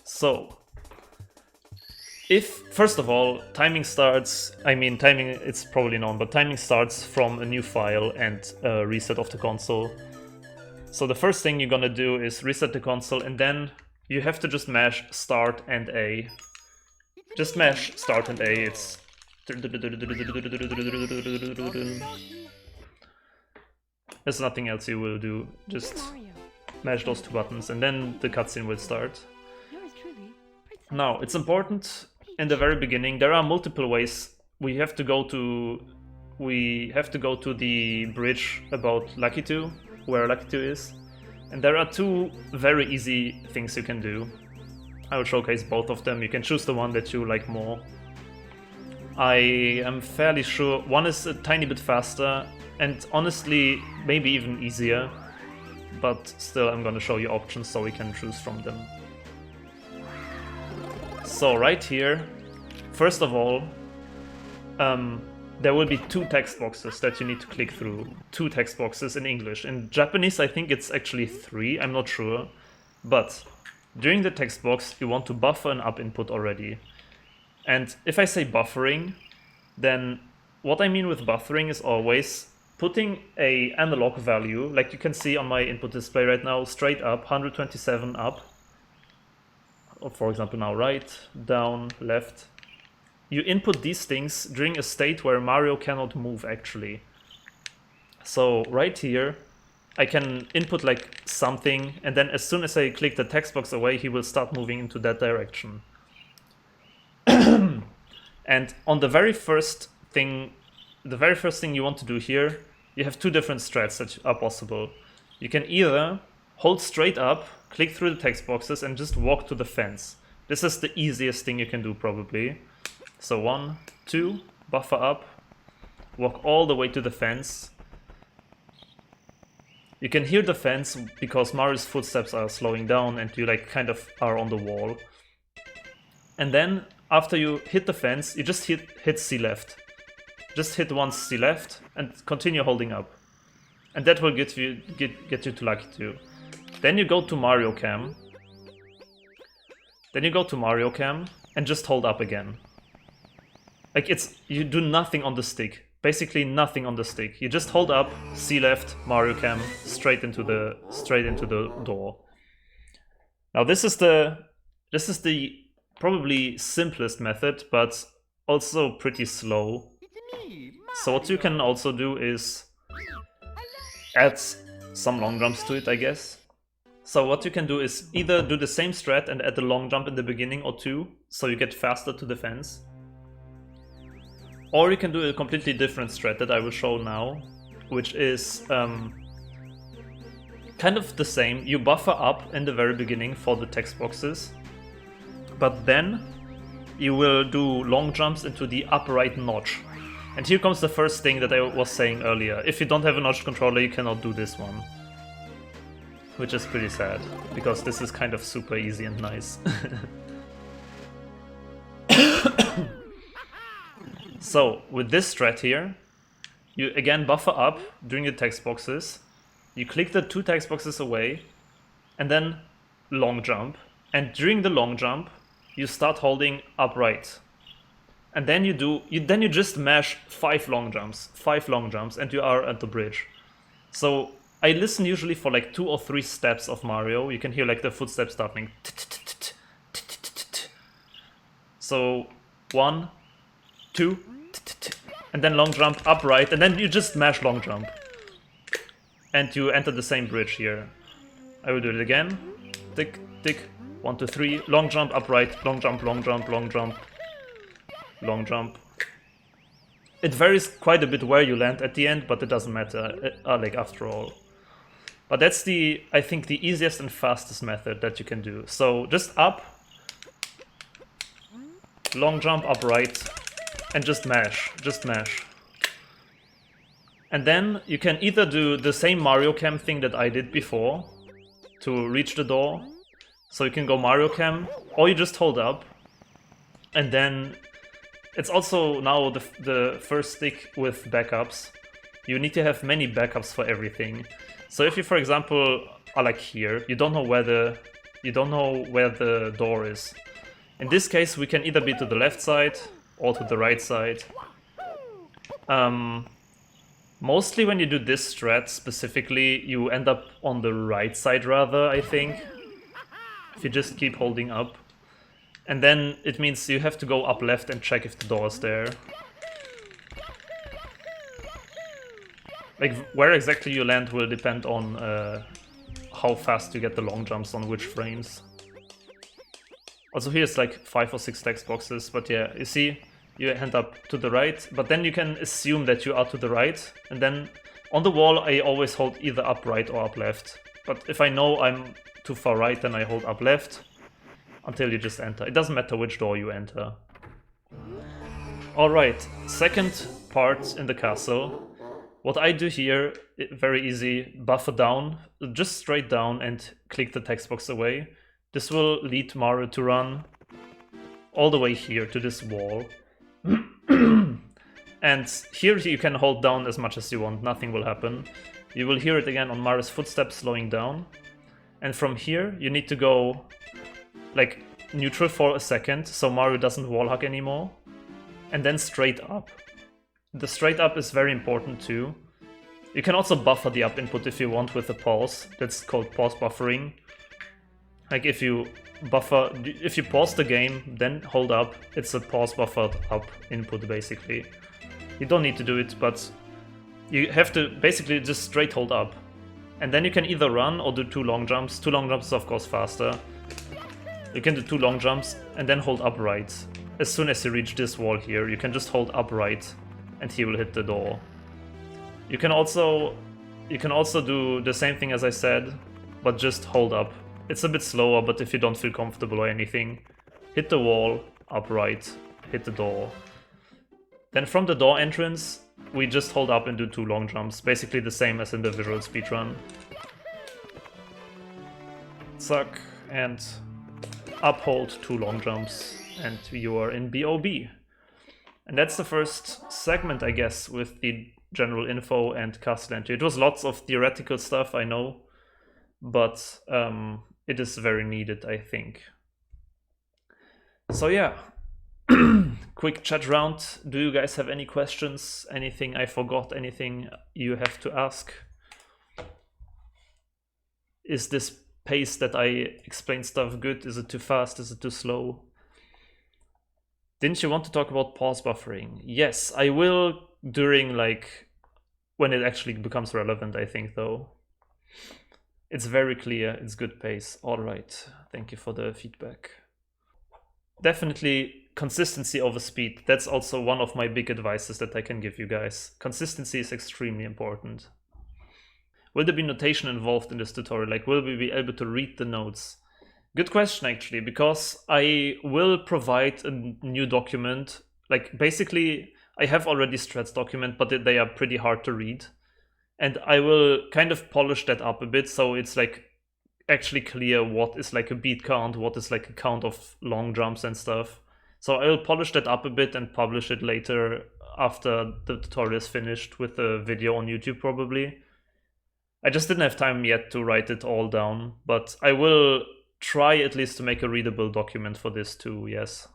So, first of all, timing starts, timing, it's probably known, but timing starts from a new file and reset of the console. So the first thing you're gonna do is reset the console, and then you have to just mash start and A. Just mash start and A, it's... There's nothing else you will do, just mash those two buttons and then the cutscene will start. Now, it's important in the very beginning, there are multiple ways we have to go to the bridge about Lucky 2, where Lucky 2 is. And there are two very easy things you can do. I will showcase both of them, you can choose the one that you like more. I am fairly sure one is a tiny bit faster and honestly maybe even easier, but still I'm gonna show you options so we can choose from them. So right here, first of all, there will be two text boxes that you need to click through. Two text boxes in English. In Japanese I think it's actually 3, I'm not sure. But during the text box you want to buffer an up input already. And if I say buffering, then what I mean with buffering is always putting a analog value, like you can see on my input display right now, straight up, 127 up. Or for example now right, down, left. You input these things during a state where Mario cannot move actually. So right here, I can input like something, and then as soon as I click the text box away, he will start moving into that direction. And on the very first thing you want to do here, you have two different strats that are possible. You can either hold straight up, click through the text boxes, and just walk to the fence. This is the easiest thing you can do probably. So 1, 2, buffer up, walk all the way to the fence. You can hear the fence because Mario's footsteps are slowing down and you like kind of are on the wall. And then after you hit the fence, you just hit C left. Just hit once C left and continue holding up. And that will get you to Lucky 2. Then you go to Mario Cam. And just hold up again. Like you do nothing on the stick. Basically nothing on the stick. You just hold up, C left, Mario Cam, straight into the door. Now this is the probably simplest method, but also pretty slow. So what you can also do is add some long jumps to it, I guess. So what you can do is either do the same strat and add a long jump in the beginning or two, so you get faster to the fence. Or you can do a completely different strat that I will show now, which is kind of the same. You buffer up in the very beginning for the text boxes, but then you will do long jumps into the upper right notch. And here comes the first thing that I was saying earlier. If you don't have a notch controller, you cannot do this one. Which is pretty sad, because this is kind of super easy and nice. So, with this strat here, you again buffer up during the text boxes, you click the two text boxes away, and then long jump. And during the long jump, you start holding upright. And then you just mash 5 long jumps, and you are at the bridge. So I listen usually for like 2 or 3 steps of Mario. You can hear like the footsteps starting. So 1, 2, and then long jump upright, and then you just mash long jump. And you enter the same bridge here. I will do it again. Tick, tick, 1, 2, 3, long jump upright, long jump, long jump, long jump. Long jump. It varies quite a bit where you land at the end, but it doesn't matter, like after all. But that's I think the easiest and fastest method that you can do. So just up, long jump upright, and just mash. And then you can either do the same Mario Cam thing that I did before to reach the door. So you can go Mario Cam, or you just hold up, and then it's also now the first stick with backups. You need to have many backups for everything. So if you, for example, are like here, you don't know where You don't know where the door is. In this case, we can either be to the left side or to the right side. Mostly when you do this strat specifically, you end up on the right side rather, I think. If you just keep holding up. And then it means you have to go up left and check if the door is there. Like, where exactly you land will depend on how fast you get the long jumps on which frames. Also here's like 5 or 6 text boxes, but yeah, you see, you end up to the right, but then you can assume that you are to the right, and then on the wall I always hold either up right or up left. But if I know I'm too far right, then I hold up left until you just enter. It doesn't matter which door you enter. Alright, second part in the castle. What I do here, very easy, buffer down, just straight down and click the text box away. This will lead Mario to run all the way here to this wall. And here you can hold down as much as you want, nothing will happen. You will hear it again on Mario's footsteps slowing down. And from here you need to go like neutral for a second, so Mario doesn't wall hug anymore. And then straight up. The straight up is very important too. You can also buffer the up input if you want with the pause. That's called pause buffering. Like if you pause the game, then hold up, it's a pause buffered up input basically. You don't need to do it, but you have to basically just straight hold up. And then you can either run or do 2 long jumps. 2 long jumps is of course faster. You can do 2 long jumps and then hold up right. As soon as you reach this wall here, you can just hold up right and he will hit the door. You can also do the same thing as I said, but just hold up. It's a bit slower, but if you don't feel comfortable or anything, hit the wall, up right, hit the door. Then from the door entrance, we just hold up and do 2 long jumps, basically the same as in the visual speedrun. Suck, and up hold 2 long jumps, and you are in BOB. And that's the first segment, I guess, with the general info and castle entry. It was lots of theoretical stuff, I know, but it is very needed, I think. So yeah, quick chat round. Do you guys have any questions? Anything I forgot? Anything you have to ask? Is this pace that I explain stuff good? Is it too fast? Is it too slow? Didn't you want to talk about pause buffering? Yes, I will during like when it actually becomes relevant, I think though. It's very clear, it's good pace. All right, thank you for the feedback. Definitely consistency over speed. That's also one of my big advices that I can give you guys. Consistency is extremely important. Will there be notation involved in this tutorial? Like, will we be able to read the notes? Good question, actually, because I will provide a new document. Like, basically, I have already strats document, but they are pretty hard to read. And I will kind of polish that up a bit, so it's like actually clear what is like a beat count, what is like a count of long jumps and stuff. So I will polish that up a bit and publish it later after the tutorial is finished with a video on YouTube probably. I just didn't have time yet to write it all down, but I will try at least to make a readable document for this too, yes.